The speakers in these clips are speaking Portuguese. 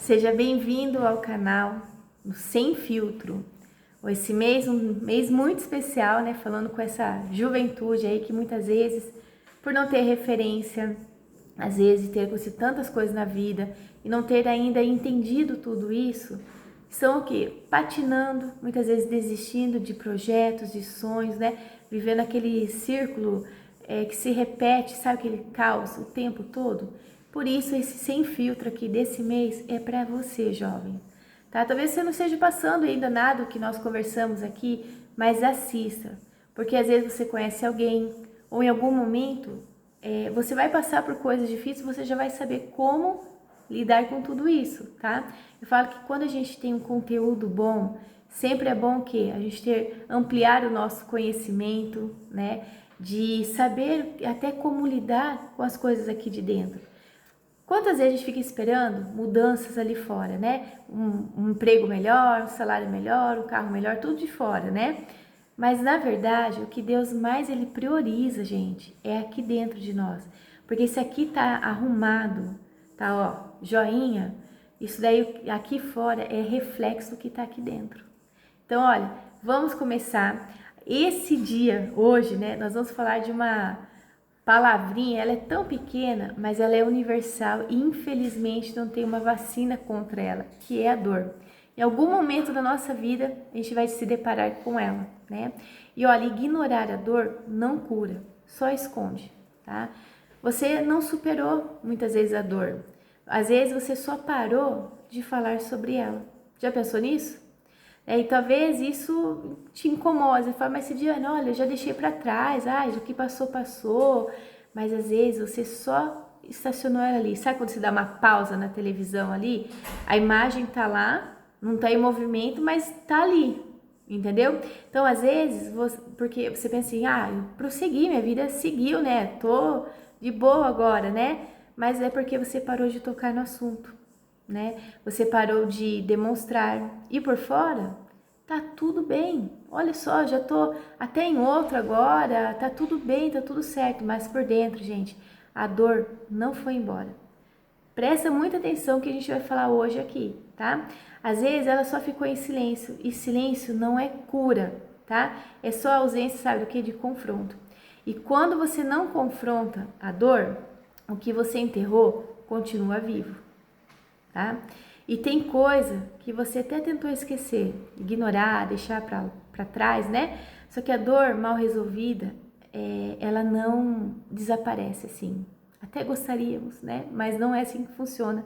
Seja bem-vindo ao canal Sem Filtro. Esse mês, um mês muito especial, né? Falando com essa juventude aí que muitas vezes, por não ter referência, às vezes ter acontecido tantas coisas na vida e não ter ainda entendido tudo isso, estão o quê? Patinando, muitas vezes desistindo de projetos, de sonhos, né? Vivendo aquele círculo que se repete, sabe aquele caos o tempo todo? Por isso, esse Sem Filtro aqui desse mês é para você, jovem. Tá? Talvez você não esteja passando ainda nada o que nós conversamos aqui, mas assista. Porque às vezes você conhece alguém, ou em algum momento você vai passar por coisas difíceis, você já vai saber como lidar com tudo isso, tá? Eu falo que quando a gente tem um conteúdo bom, sempre é bom que a gente ampliar o nosso conhecimento, né? De saber até como lidar com as coisas aqui de dentro. Quantas vezes a gente fica esperando mudanças ali fora, né? Um emprego melhor, um salário melhor, um carro melhor, tudo de fora, né? Mas na verdade, o que Deus mais ele prioriza, gente, é aqui dentro de nós. Porque se aqui tá arrumado, tá, ó, joinha, isso daí aqui fora é reflexo do que tá aqui dentro. Então, olha, vamos começar esse dia hoje, né? Nós vamos falar de uma palavrinha, ela é tão pequena, mas ela é universal e infelizmente não tem uma vacina contra ela, que é a dor. Em algum momento da nossa vida, a gente vai se deparar com ela, né? E olha, ignorar a dor não cura, só esconde, tá? Você não superou muitas vezes a dor. Às vezes você só parou de falar sobre ela. Já pensou nisso? E talvez isso te incomode, você fala, mas Cidiane, olha, eu já deixei para trás, o que passou, passou, mas às vezes você só estacionou ela ali. Sabe quando você dá uma pausa na televisão ali? A imagem tá lá, não tá em movimento, mas tá ali, entendeu? Então, às vezes, porque você pensa assim, eu prossegui, minha vida seguiu, né? Tô de boa agora, né? Mas é porque você parou de tocar no assunto, né? Você parou de demonstrar. E por fora, tá tudo bem. Olha só, já tô até em outro agora, tá tudo bem, tá tudo certo. Mas por dentro, gente, a dor não foi embora. Presta muita atenção que a gente vai falar hoje aqui, tá? Às vezes ela só ficou em silêncio, e silêncio não é cura, tá? É só ausência, sabe do que? De confronto. E quando você não confronta a dor, o que você enterrou continua vivo, tá? E tem coisa que você até tentou esquecer, ignorar, deixar para trás, né? Só que a dor mal resolvida, ela não desaparece assim. Até gostaríamos, né? Mas não é assim que funciona.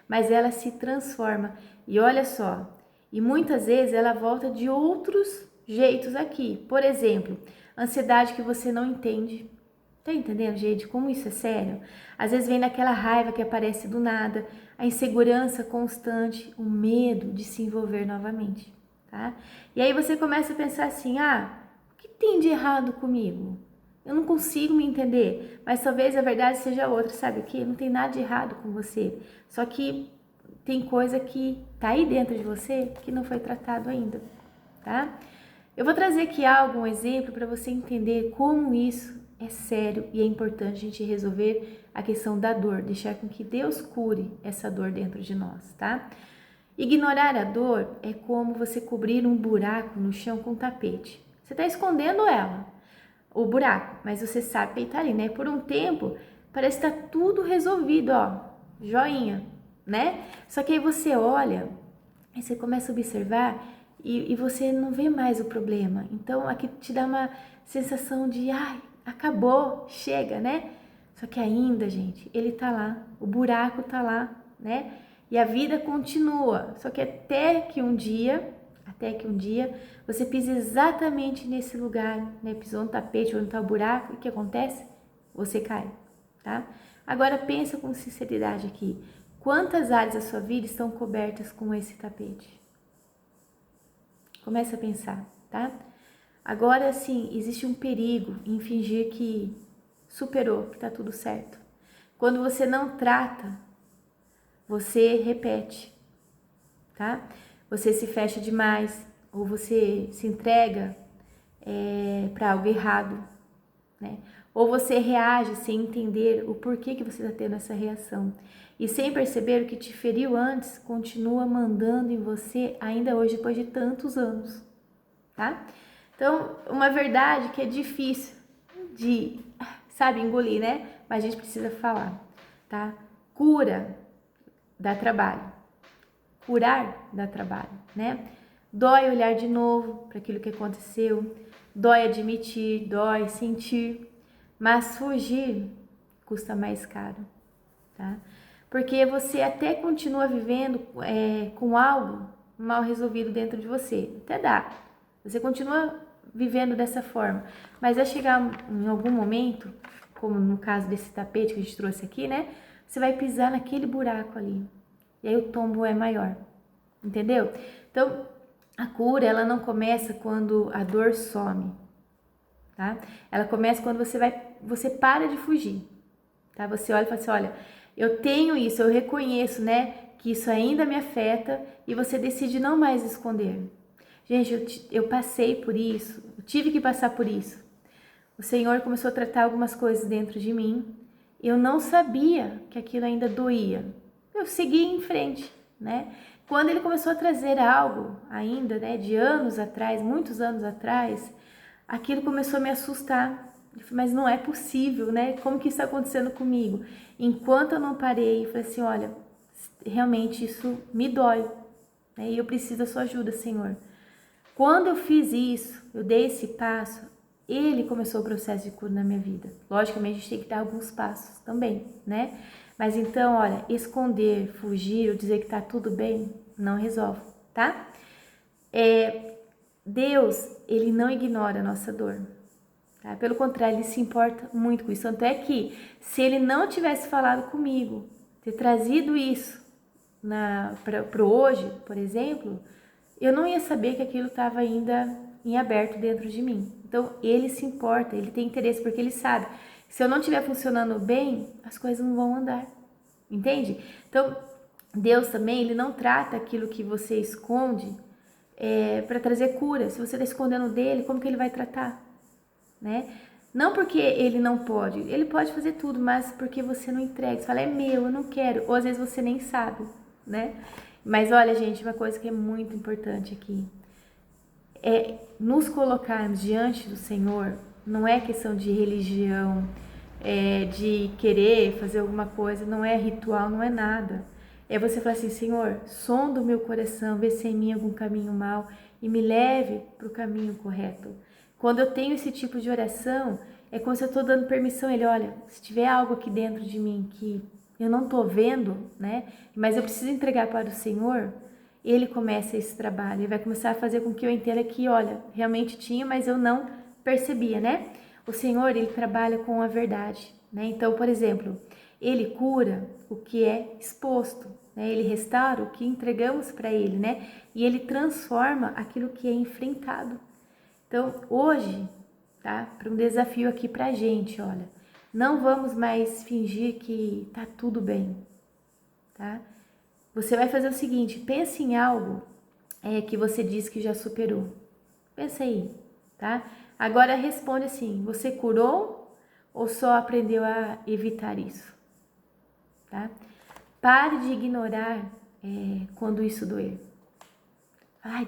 Mas ela se transforma. E olha só, e muitas vezes ela volta de outros jeitos aqui. Por exemplo, ansiedade que você não entende. Tá entendendo, gente, como isso é sério? Às vezes vem naquela raiva que aparece do nada, a insegurança constante, o medo de se envolver novamente, tá? E aí você começa a pensar assim, o que tem de errado comigo? Eu não consigo me entender, mas talvez a verdade seja outra, sabe o que? Não tem nada de errado com você, só que tem coisa que tá aí dentro de você que não foi tratado ainda, tá? Eu vou trazer aqui um exemplo para você entender como isso é sério e é importante a gente resolver a questão da dor, deixar com que Deus cure essa dor dentro de nós, tá? Ignorar a dor é como você cobrir um buraco no chão com tapete. Você está escondendo ela, o buraco, mas você sabe que ele tá ali, né? Por um tempo, parece que tá tudo resolvido, ó, joinha, né? Só que aí você olha e você começa a observar e você não vê mais o problema. Então, aqui te dá uma sensação de, acabou, chega, né? Só que ainda, gente, ele tá lá, o buraco tá lá, né? E a vida continua. Só que até que um dia você pisa exatamente nesse lugar, né? Pisou no tapete onde tá o buraco, e o que acontece? Você cai, tá? Agora pensa com sinceridade aqui. Quantas áreas da sua vida estão cobertas com esse tapete? Começa a pensar, tá? Agora, sim, existe um perigo em fingir que superou, que tá tudo certo. Quando você não trata, você repete, tá? Você se fecha demais ou você se entrega para algo errado, né? Ou você reage sem entender o porquê que você está tendo essa reação. e sem perceber o que te feriu antes, continua mandando em você ainda hoje, depois de tantos anos, tá? Então, uma verdade que é difícil de, sabe, engolir, né? Mas a gente precisa falar, tá? Cura dá trabalho, curar dá trabalho, né? Dói olhar de novo para aquilo que aconteceu, dói admitir, dói sentir, mas fugir custa mais caro, tá? Porque você até continua vivendo com algo mal resolvido dentro de você, até dá, você continua vivendo dessa forma, mas vai chegar em algum momento, como no caso desse tapete que a gente trouxe aqui, né? Você vai pisar naquele buraco ali, e aí o tombo é maior, entendeu? Então, a cura, ela não começa quando a dor some, tá? Ela começa quando você para de fugir, tá? Você olha e fala assim, olha, eu tenho isso, eu reconheço, né, que isso ainda me afeta e você decide não mais esconder. Gente, eu passei por isso, eu tive que passar por isso. O Senhor começou a tratar algumas coisas dentro de mim, eu não sabia que aquilo ainda doía. Eu segui em frente, né? Quando ele começou a trazer algo ainda, né, de anos atrás, muitos anos atrás, aquilo começou a me assustar. Eu falei, mas não é possível, né? Como que isso está acontecendo comigo? Enquanto eu não parei, eu falei assim, olha, realmente isso me dói, né? E eu preciso da sua ajuda, Senhor. Quando eu fiz isso, eu dei esse passo, ele começou o processo de cura na minha vida. Logicamente, a gente tem que dar alguns passos também, né? Mas então, olha, esconder, fugir ou dizer que tá tudo bem, não resolve, tá? Deus, ele não ignora a nossa dor, tá? Pelo contrário, ele se importa muito com isso. Tanto é que, se ele não tivesse falado comigo, ter trazido isso para hoje, por exemplo, eu não ia saber que aquilo estava ainda em aberto dentro de mim. Então, ele se importa, ele tem interesse, porque ele sabe, se eu não estiver funcionando bem, as coisas não vão andar, entende? Então, Deus também, ele não trata aquilo que você esconde para trazer cura. Se você está escondendo dele, como que ele vai tratar, né? Não porque ele não pode, ele pode fazer tudo, mas porque você não entrega, você fala, é meu, eu não quero, ou às vezes você nem sabe, né? Mas olha, gente, uma coisa que é muito importante aqui, é nos colocarmos diante do Senhor, não é questão de religião, de querer fazer alguma coisa, não é ritual, não é nada. É você falar assim, Senhor, sonda o meu coração, vê se é em mim algum caminho mau e me leve para o caminho correto. Quando eu tenho esse tipo de oração, é como se eu estou dando permissão a Ele, olha, se tiver algo aqui dentro de mim que eu não estou vendo, né, mas eu preciso entregar para o Senhor, ele começa esse trabalho, ele vai começar a fazer com que eu entenda que, olha, realmente tinha, mas eu não percebia, né? O Senhor, ele trabalha com a verdade, né? Então, por exemplo, ele cura o que é exposto, né? Ele restaura o que entregamos para ele, né? E ele transforma aquilo que é enfrentado. Então, hoje, tá? Para um desafio aqui pra gente, olha, não vamos mais fingir que tá tudo bem, tá? Você vai fazer o seguinte, pense em algo que você disse que já superou. Pensa aí, tá? Agora responde assim, você curou ou só aprendeu a evitar isso, tá? Pare de ignorar quando isso doer. Ai,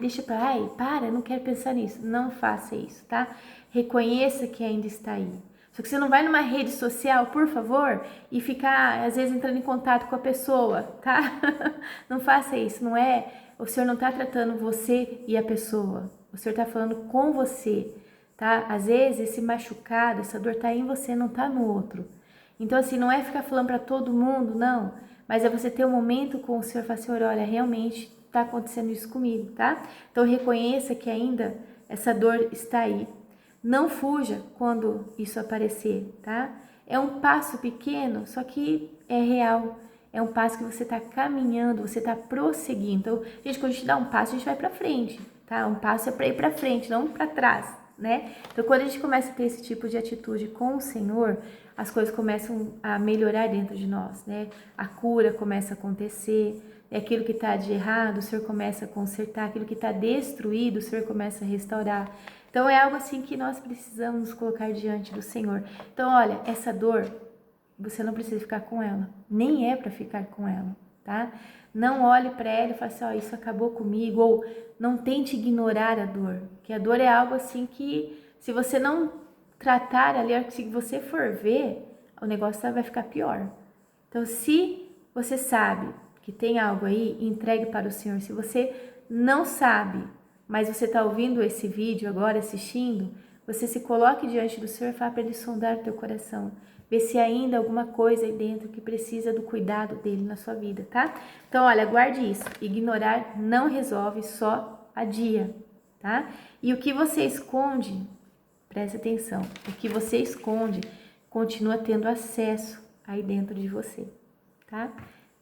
para, não quero pensar nisso. Não faça isso, tá? Reconheça que ainda está aí. Só que você não vai numa rede social, por favor, e ficar, às vezes, entrando em contato com a pessoa, tá? Não faça isso, não é... O Senhor não está tratando você e a pessoa. O Senhor está falando com você, tá? Às vezes, esse machucado, essa dor tá em você, não tá no outro. Então, assim, não é ficar falando para todo mundo, não. Mas é você ter um momento com o Senhor e falar, Senhor, olha, realmente está acontecendo isso comigo, tá? Então, reconheça que ainda essa dor está aí. Não fuja quando isso aparecer, tá? É um passo pequeno, só que é real. É um passo que você está caminhando, você está prosseguindo. Então, gente, quando a gente dá um passo, a gente vai para frente, tá? Um passo é para ir para frente, não para trás, né? Então, quando a gente começa a ter esse tipo de atitude com o Senhor, as coisas começam a melhorar dentro de nós, né? A cura começa a acontecer, aquilo que está de errado, o Senhor começa a consertar, aquilo que está destruído, o Senhor começa a restaurar. Então, é algo assim que nós precisamos nos colocar diante do Senhor. Então, olha, essa dor, você não precisa ficar com ela, nem é para ficar com ela, tá? Não olhe para ela e fale assim, ó, isso acabou comigo, ou não tente ignorar a dor, que a dor é algo assim que, se você não tratar ali, se você for ver, o negócio vai ficar pior. Então, se você sabe que tem algo aí, entregue para o Senhor. Se você não sabe, mas você está ouvindo esse vídeo agora, assistindo, você se coloque diante do Senhor e fala para Ele sondar o teu coração. Ver se ainda alguma coisa aí dentro que precisa do cuidado dele na sua vida, tá? Então, olha, guarde isso. Ignorar não resolve, só adia, tá? E o que você esconde, preste atenção, o que você esconde continua tendo acesso aí dentro de você, tá?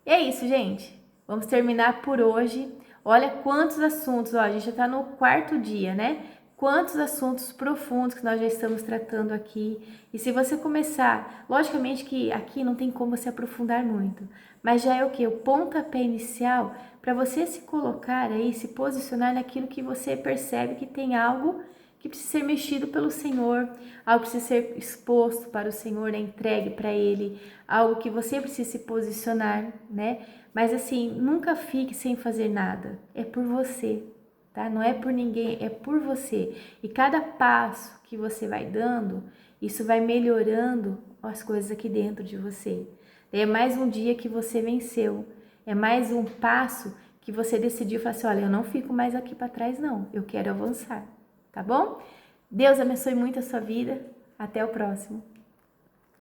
E é isso, gente. Vamos terminar por hoje. Olha quantos assuntos, ó, a gente já tá no 4º dia, né? Quantos assuntos profundos que nós já estamos tratando aqui. E se você começar, logicamente que aqui não tem como se aprofundar muito, mas já é o que? O pontapé inicial para você se colocar aí, se posicionar naquilo que você percebe que tem algo que precisa ser mexido pelo Senhor, algo que precisa ser exposto para o Senhor, né? Entregue para Ele, algo que você precisa se posicionar, né? Mas assim, nunca fique sem fazer nada, é por você, tá? Não é por ninguém, é por você. E cada passo que você vai dando, isso vai melhorando as coisas aqui dentro de você. É mais um dia que você venceu, é mais um passo que você decidiu falar assim, olha, eu não fico mais aqui para trás não, eu quero avançar. Tá bom? Deus abençoe muito a sua vida. Até o próximo.